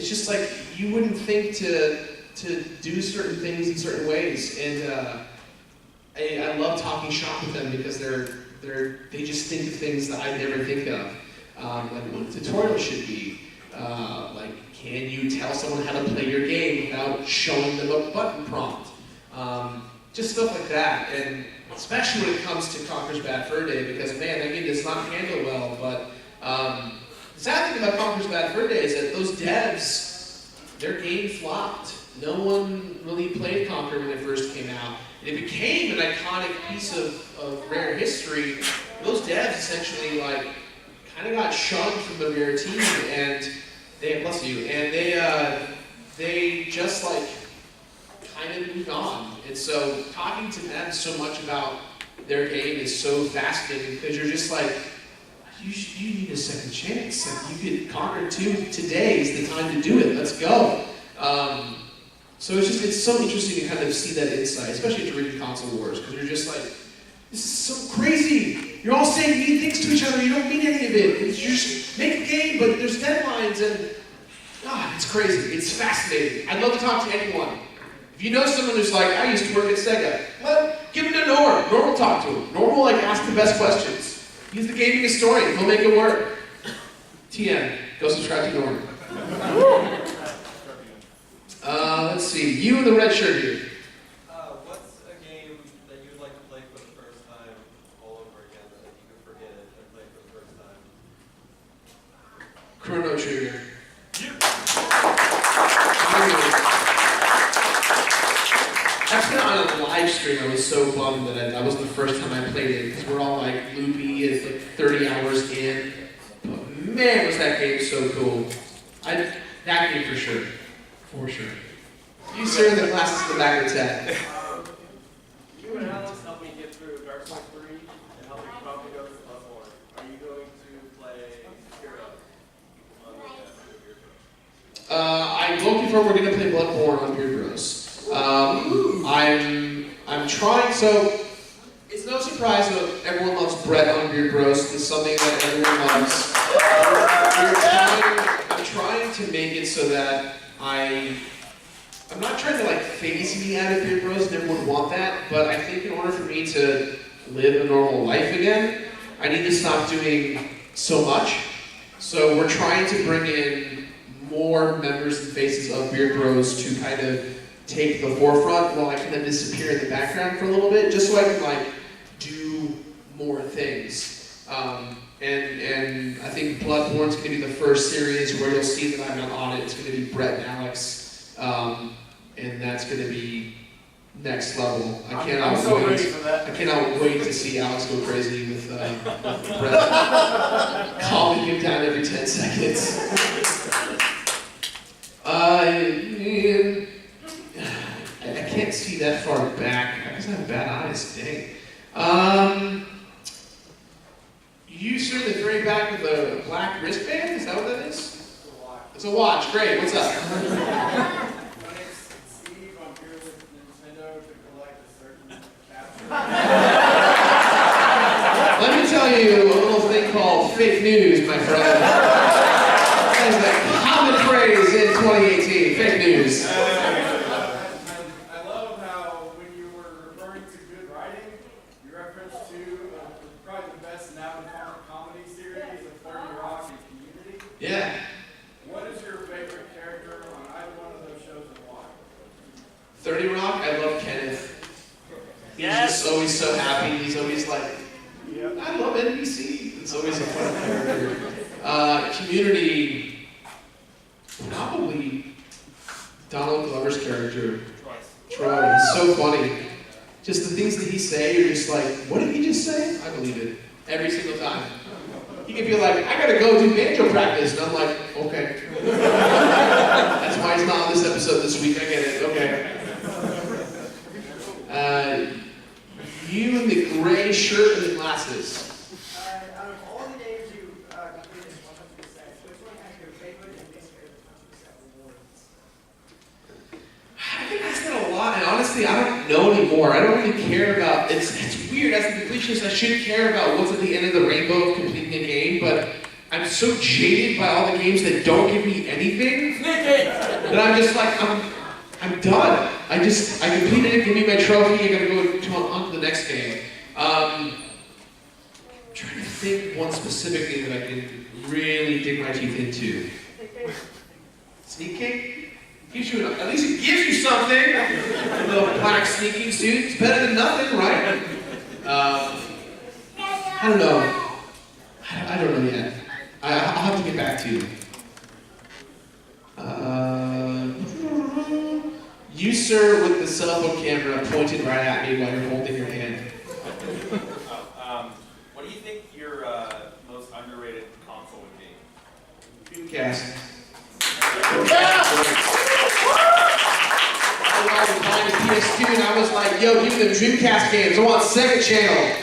just like you wouldn't think to do certain things in certain ways. And I love talking shop with them because they just think of things that I never think of. Like what a tutorial should be. Like, can you tell someone how to play your game without showing them a button prompt? Just stuff like that. And especially when it comes to Conker's Bad Fur Day, because man, that game does not handle well. But the sad thing about Conker's Bad Fur Day is that those devs, their game flopped. No one really played Conker when it first came out. And it became an iconic piece of Rare history. Those devs essentially like kind of got shunned from the Rare team, and they bless you, and they just like kind of moved on. And so talking to them so much about their game is so fascinating because you're just like, you need a second chance. Like, you could Conker 2 today is the time to do it. Let's go. So it's so interesting to kind of see that insight, especially during console wars, because you're just like, this is so crazy. You're all saying mean things to each other. You don't mean any of it. You just make a game, but there's deadlines, and it's crazy. It's fascinating. I'd love to talk to anyone. If you know someone who's like, I used to work at Sega, give him to Norm. Norm will talk to him. Norm will ask the best questions. He's the gaming historian. He'll make it work. TM, go subscribe to Norm. Let's see. You in the red shirt here. What's a game that you would like to play for the first Chrono Trigger. Actually, on a live stream, I was so bummed that was the first time I played it, because we're all like loopy, it's like 30 hours in. But man, was that game so cool. That game for sure. For sure. You sir, the glasses in the back of the tent. You and Alex helped me get through Dark Souls 3 and helped me probably go through Bloodborne. Are you going to play Hero? I will confirm we're going to play Bloodborne on Beard Bros. I'm trying, so it's no surprise that everyone loves Brett on Beard Bros. It's something that everyone loves. I'm trying to make it so that I'm not trying to like phase me out of Beard Bros, and everyone would want that, but I think in order for me to live a normal life again, I need to stop doing so much. So we're trying to bring in more members and faces of Beard Bros to kind of take the forefront while I kind of disappear in the background for a little bit, just so I can like do more things. And I think Bloodborne's going to be the first series where you'll see that I'm not on it. It's going to be Brett and Alex, and that's going to be next level. I cannot wait to see Alex go crazy with Brett, calming him down every 10 seconds. I can't see that far back. I guess I have bad eyes. Dang. You sir in the very back with a black wristband? Is that what that is? It's a watch. Great. What's up? My name's Steve. I'm here with Nintendo to collect a certain capture. Let me tell you a little thing called fake news, my friend. That is the common phrase in 2018. Fake news. I love how when you were referring to good writing, you referenced to probably the best now defunct comedy series of 30 Rock and Community. Yeah. What is your favorite character on either one of those shows and why? 30 Rock, I love Kenneth. He's just always so happy. He's always like, I love NBC. It's always a fun character. Community, probably Donald Glover's character. Troy. He's so funny. Just the things that he say, you're just like, what did he just say? I believe it. Every single time. He could be like, I gotta go do banjo practice. And I'm like, okay. That's why he's not on this episode this week. I get it. Okay. You in the gray shirt and the glasses. Out of all the games you completed 100%, which one has your favorite and least favorite 100% rewards? I think I said a lot, and honestly, I don't know anymore. I don't really care about, it's weird, as a completionist, I should care about what's at the end of the rainbow of completing a game, but I'm so jaded by all the games that don't give me anything, that I'm just like, I'm done. I completed it, give me my trophy, I gotta go on to the next game. I'm trying to think one specific game that I can really dig my teeth into. Sneak King? Gives you, at least it gives you something. A little black sneaking suit. It's better than nothing, right? I don't know. I don't know yet. I'll have to get back to you. You, sir, with the cell phone camera pointed right at me while you're holding your hand. What do you think your most underrated console would be? Dreamcast. I was buying the PS2 and I was like, yo, give me the Dreamcast games. I want second channel.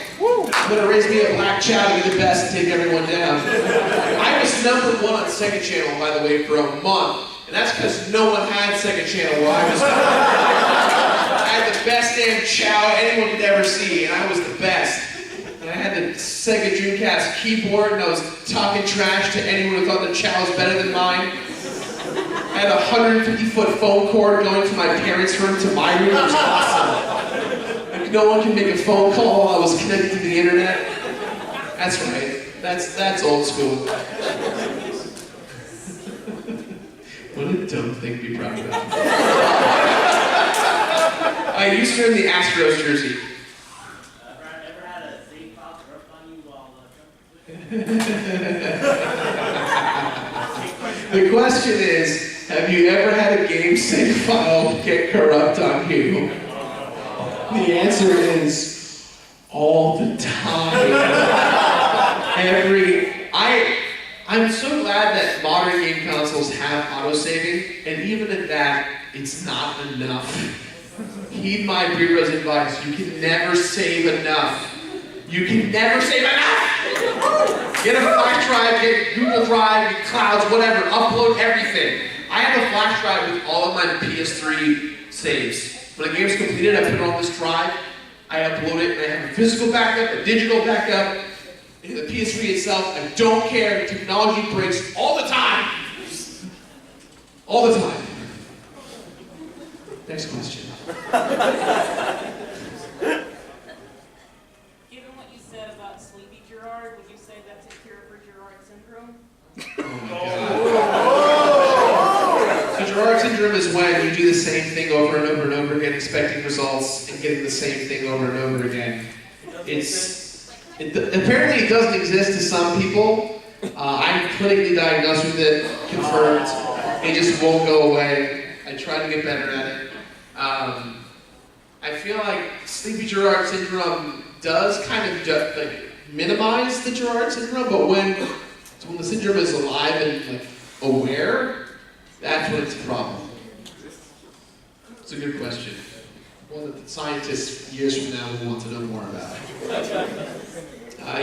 I'm gonna raise me a black child to be the best and take everyone down. I was #1 on second channel, by the way, for a month. And that's because no one had second channel while I was gone. I had the best damn chow anyone could ever see, and I was the best. And I had the Sega Dreamcast keyboard, and I was talking trash to anyone who thought the chow was better than mine. I had a 150-foot phone cord going from my parents' room to my room. It was awesome. Like, no one can make a phone call while I was connected to the internet. That's right. That's old school. What a dumb thing to be proud of. I used to in the Astros jersey. Ever had a Z pop work on you while The question is, have you ever had a game save file get corrupt on you? The answer is all the time. I'm so glad that modern game consoles have autosaving, and even at that, it's not enough. Heed my Breedrose advice, you can never save enough. You can never save enough! Get a flash drive, get Google Drive, get clouds, whatever, upload everything. I have a flash drive with all of my PS3 saves. When a game's completed, I put it on this drive, I upload it, and I have a physical backup, a digital backup, and the PS3 itself, I don't care, technology breaks all the time. All the time. Next question. Given what you said about Sleepy Gerard, would you say that's a cure for Gerard syndrome? So Gerard syndrome is when you do the same thing over and over and over again, expecting results, and getting the same thing over and over again. Apparently it doesn't exist to some people. I'm clinically diagnosed with it, confirmed. It just won't go away. I try to get better at it. I feel like Sleepy Gerard syndrome does kind of like minimize the Gerard syndrome, but when the syndrome is alive and like aware, that's when it's a problem. It's a good question. One that the scientists years from now will want to know more about.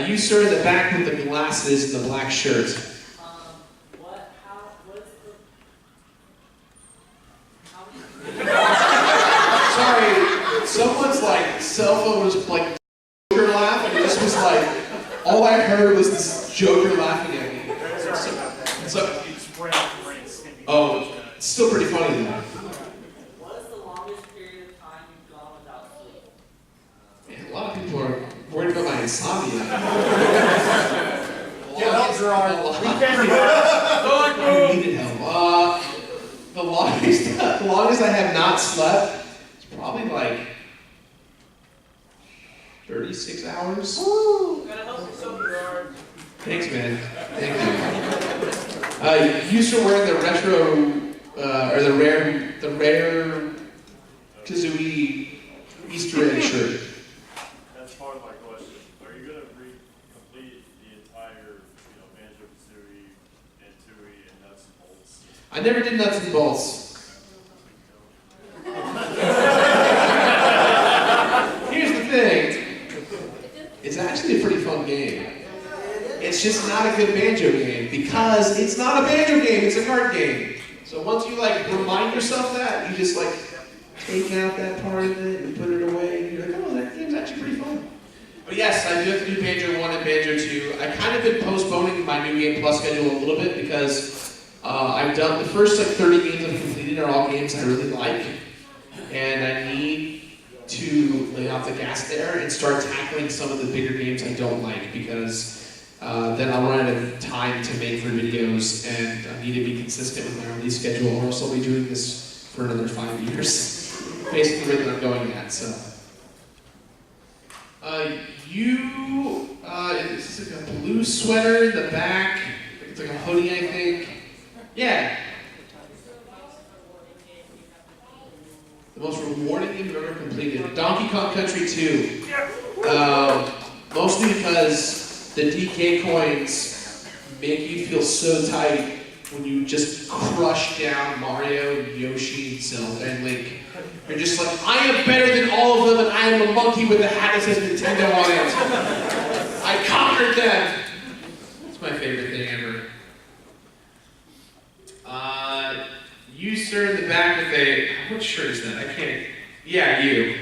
You, sir, in the back with the glasses and the black shirt. Sorry, someone's like cell phone was like Joker laugh, and this was like all I heard was this Joker laughing at me. Oh, it's still pretty funny though. What is the longest period of time you've gone without sleep? Man, a lot of people are worried about my insomnia. Get help, Gerard. We can't I needed help. The longest I have not slept is probably like 36 hours. Woo! Gotta help yourself, Gerard. Thanks, man. Thank you. You used to wear the retro, or the rare Kazooie Easter egg shirt. That's part of my question. Are you going to complete the entire, Banjo-Kazooie and Tooie and Nuts and Bolts? I never did Nuts and Bolts. Here's the thing. It's actually a pretty fun game. It's just not a good banjo game because it's not a banjo game, it's a card game. So once you remind yourself that, you just take out that part of it and put it away and you're like, oh, that game's actually pretty fun. But yes, I do have to do Banjo 1 and Banjo 2. I kind of been postponing my New Game Plus schedule a little bit because I've done the first 30 games I've completed are all games I really like. And I need to lay off the gas there and start tackling some of the bigger games I don't like because then I'll run out of time to make for videos and I need to be consistent with my release schedule or else I'll be doing this for another 5 years. Basically where I'm going at, so. It's like a blue sweater in the back. It's like a hoodie, I think. Yeah. The most rewarding game I've ever completed. Donkey Kong Country 2. Mostly because the DK coins make you feel so tight when you just crush down Mario and Yoshi and Zelda and Link. You're just like, I am better than all of them and I am a monkey with a hat that says Nintendo on it. I conquered them. It's my favorite thing ever. You, sir, in the back with a, what shirt is that? I can't, yeah, you.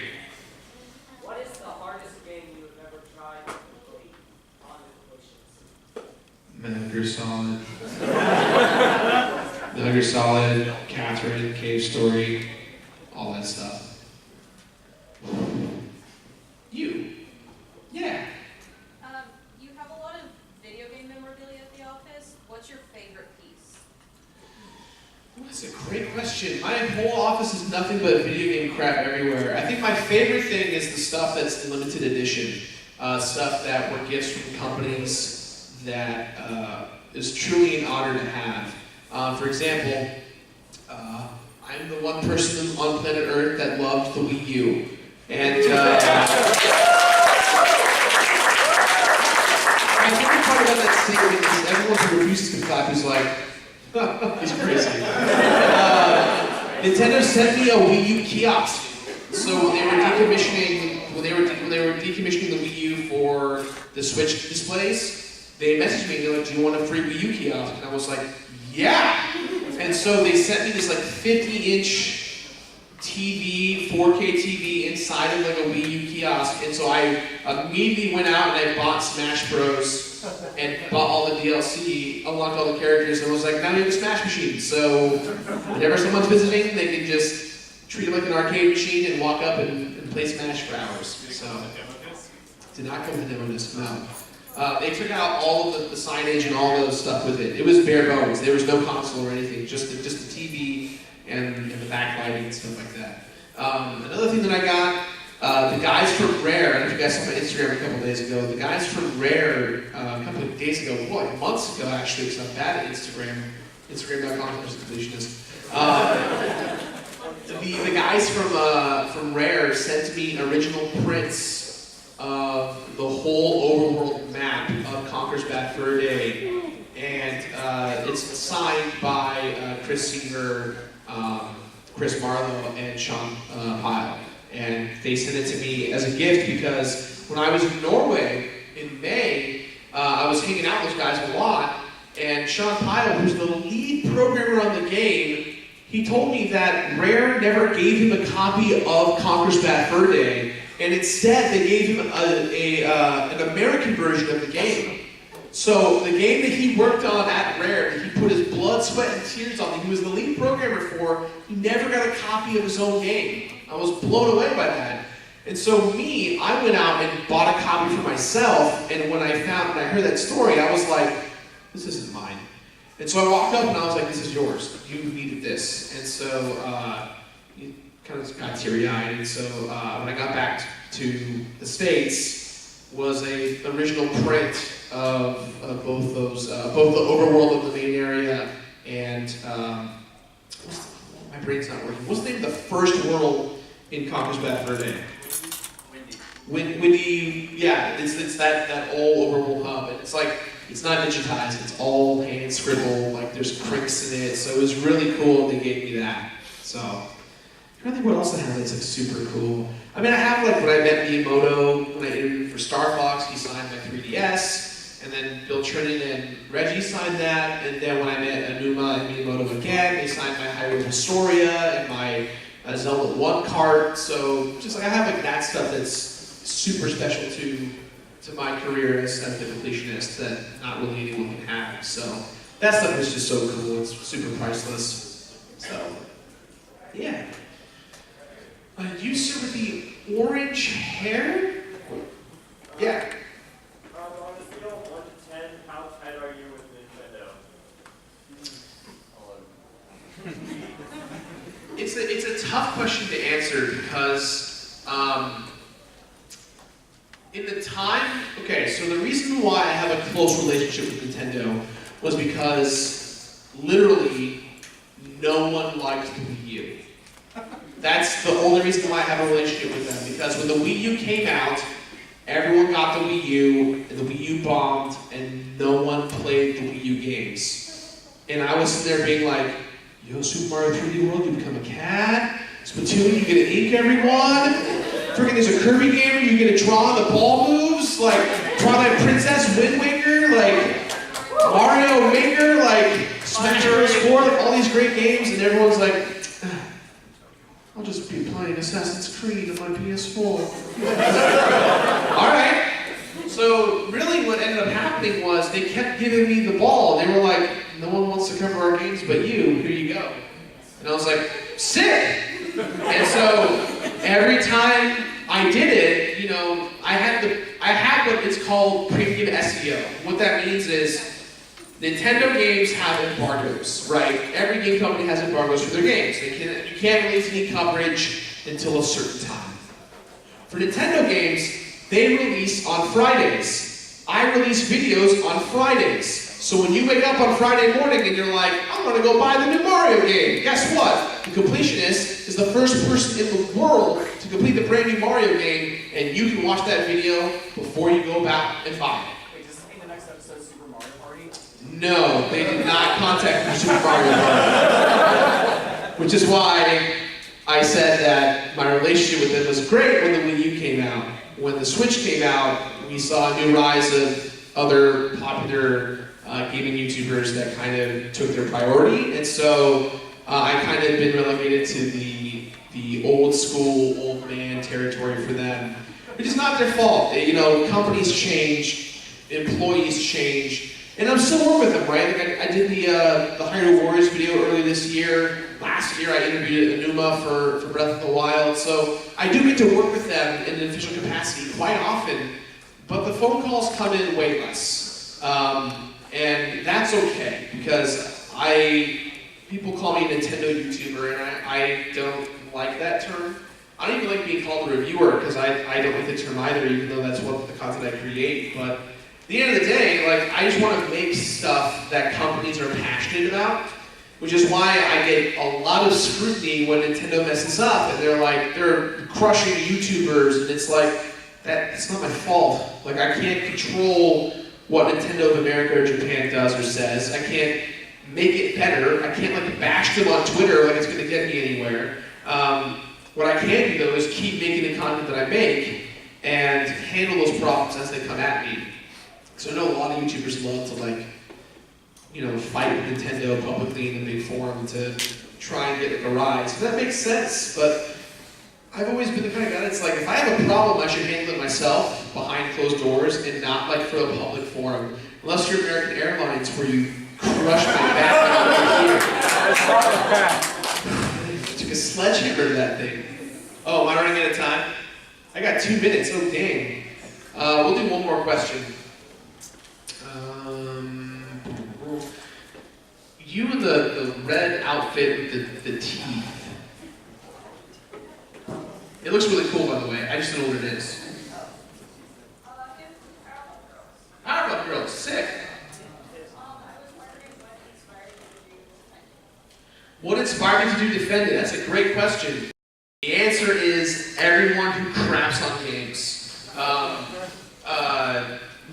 What is the hardest game you have ever tried to complete on the Completionist? Metal Gear Solid. Metal Gear Solid, Catherine, Cave Story, all that stuff. You. Yeah. You have a lot of video game memorabilia at the office. What's your favorite piece? That's a great question. My whole office is nothing but video game crap everywhere. I think my favorite thing is the stuff that's limited edition. Stuff that were gifts from companies that is truly an honor to have. For example, I'm the one person on planet Earth that loved the Wii U. And my favorite part about that statement is everyone who refuses to clap is like, he's crazy. Nintendo sent me a Wii U kiosk. So when they were decommissioning the Wii U for the Switch displays, they messaged me and they're like, "Do you want a free Wii U kiosk?" And I was like, "Yeah!" And so they sent me this like 50-inch TV, 4K TV inside of like a Wii U kiosk. And so I immediately went out and I bought Smash Bros. And bought all the DLC, unlocked all the characters, and was like, now you have a Smash machine. So whenever someone's visiting, they can just treat it like an arcade machine and walk up and play Smash for hours. So did not come with a demo disc, no. They took out all of the signage and all those stuff with it. It was bare bones. There was no console or anything, just the TV and the backlighting and stuff like that. Another thing that I got, the guys from Rare, I don't know if you guys saw my Instagram a couple days ago, the guys from Rare, a couple of days ago, months ago actually, because I'm bad at Instagram, Instagram.com/completionist. The guys from Rare sent me original prints of the whole overworld map of Conker's Bad Fur Day, and it's signed by Chris Singer, Chris Marlowe, and Sean Pyle. And they sent it to me as a gift because when I was in Norway in May, I was hanging out with those guys a lot, and Sean Pyle, who's the lead programmer on the game, he told me that Rare never gave him a copy of Conker's Bad Fur Day, and instead they gave him an American version of the game. So the game that he worked on at Rare, that he put his blood, sweat, and tears on, that he was the lead programmer for, he never got a copy of his own game. I was blown away by that. And so I went out and bought a copy for myself, and when I heard that story, I was like, this isn't mine. And so I walked up and I was like, this is yours. You needed this. And so you kind of got teary-eyed. And so when I got back to the States, was a original print of both those, both the overworld of the main area and my brain's not working. What's the name of the first world in Conker's Bad Fur Day? Windy, yeah, it's that old overworld hub, and it's like, it's not digitized, it's all hand scribble, like there's crinks in it, so it was really cool, and they gave me that. So, I'm trying to think what else I have that's like super cool. I mean, I have like when I met Miyamoto, when I interviewed for Star Fox, he signed my 3DS, and then Bill Trinan and Reggie signed that, and then when I met Anuma and Miyamoto again, they signed my Hyrule Historia and my Zelda 1 cart, so just like I have like that stuff that's super special to my career as the completionist that not really anyone can have. So that stuff is just so cool. It's super priceless. So yeah. You sir with the orange hair? Yeah. On a scale of 1 to 10, how tight are you with Nintendo? It's a tough question to answer because in the time, okay, so the reason why I have a close relationship with Nintendo was because literally no one liked the Wii U. That's the only reason why I have a relationship with them, because when the Wii U came out, everyone got the Wii U, and the Wii U bombed, and no one played the Wii U games. And I was sitting there being like, yo, Super Mario 3D World, you become a cat. Splatoon, you get to ink everyone. Freaking there's a Kirby game where you get to draw the ball moves. Like, Twilight Princess, Wind Waker, like, Mario Maker, like, Smash Bros. 4, like, all these great games, and everyone's like, I'll just be playing Assassin's Creed on my PS4. Alright. So, really what ended up happening was they kept giving me the ball. They were like, no one wants to cover our games but you, here you go. And I was like, sick! And so, every time I did it, you know, I had what it's called premium SEO. What that means is, Nintendo games have embargoes, right? Every game company has embargoes for their games. You can't release any coverage until a certain time. For Nintendo games, they release on Fridays. I release videos on Fridays. So when you wake up on Friday morning and you're like, I'm gonna go buy the new Mario game, guess what? The Completionist is the first person in the world to complete the brand new Mario game, and you can watch that video before you go back and buy it. Wait, does this mean the next episode is Super Mario Party? No, they did not contact me for Super Mario Party. Which is why I said that my relationship with them was great when the Wii U came out. When the Switch came out, we saw a new rise of other popular gaming YouTubers that kind of took their priority, and so I kind of been relegated to the old school, old man territory for them, which is not their fault. You know, companies change, employees change, and I'm still working with them, right? Like I did the Hyrule Warriors video early this year. Last year I interviewed Enuma for Breath of the Wild, so I do get to work with them in an official capacity quite often, but the phone calls come in way less. And that's okay, because people call me a Nintendo YouTuber, and I don't like that term. I don't even like being called a reviewer, because I don't like the term either, even though that's what the content I create. But at the end of the day, like, I just want to make stuff that companies are passionate about, which is why I get a lot of scrutiny when Nintendo messes up, and they're crushing YouTubers, and it's like, it's not my fault. Like, I can't control what Nintendo of America or Japan does or says. I can't make it better. I can't like bash them on Twitter like it's gonna get me anywhere. What I can do though is keep making the content that I make and handle those problems as they come at me. So I know a lot of YouTubers love to fight with Nintendo publicly in the big forum to try and get like a rise. So that makes sense, but I've always been the kind of guy that's like, if I have a problem, I should handle it myself behind closed doors and not like for a public forum. Unless you're American Airlines where you crush my back. Took a sledgehammer to that thing. Oh, am I running out of time? I got 2 minutes, oh dang. We'll do one more question. You in the red outfit with the teeth. It looks really cool, by the way. I just don't know what it is. Powerpuff Girls, sick. What inspired me to do Defend It? That's a great question. The answer is everyone who craps on games.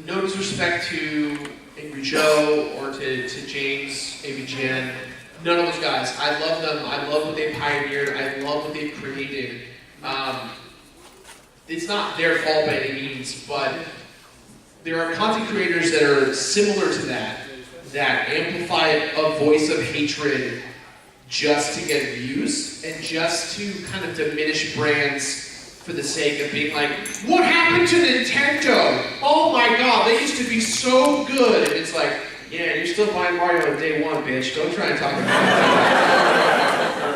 No disrespect to Angry Joe or to James, maybe Jen. None of those guys. I love them. I love what they pioneered. I love what they've created. It's not their fault by any means, but there are content creators that are similar to that amplify a voice of hatred just to get views and just to kind of diminish brands for the sake of being like, what happened to Nintendo? Oh my god, they used to be so good. And it's like, yeah, you're still buying Mario on day one, bitch. Don't try and talk about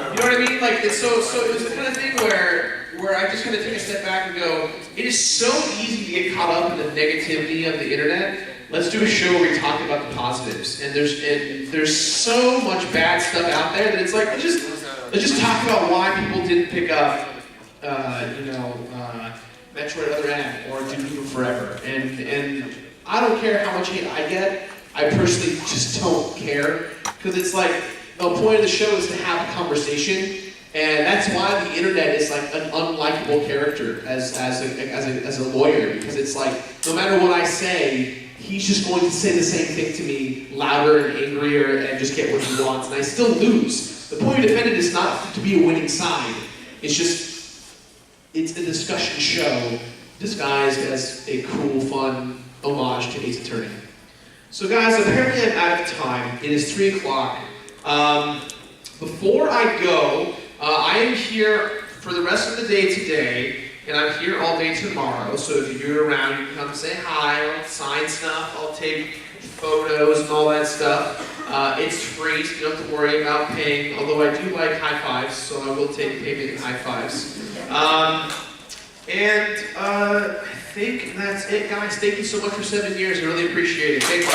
it. You know what I mean? Like, it's so it was the kind of thing where I just kind of take a step back and go, it is so easy to get caught up in the negativity of the internet. Let's do a show where we talk about the positives. And there's so much bad stuff out there that it's like, let's just talk about why people didn't pick up, Metroid Other M or Duke Nukem Forever. And I don't care how much hate I get. I personally just don't care, because it's like the point of the show is to have a conversation. And that's why the internet is like an unlikable character as a lawyer, because it's like, no matter what I say, he's just going to say the same thing to me louder and angrier and just get what he wants, and I still lose. The point of Defend It is not to be a winning side. It's a discussion show disguised as a cool, fun homage to Ace Attorney. So guys, apparently I'm out of time. It is 3 o'clock. Before I go, I am here for the rest of the day today, and I'm here all day tomorrow, so if you're around, you can come say hi, I'll sign stuff, I'll take photos and all that stuff. It's free, so you don't have to worry about paying, although I do like high fives, so I will take payment in high fives. I think that's it, guys. Thank you so much for 7 years, I really appreciate it. Thank you.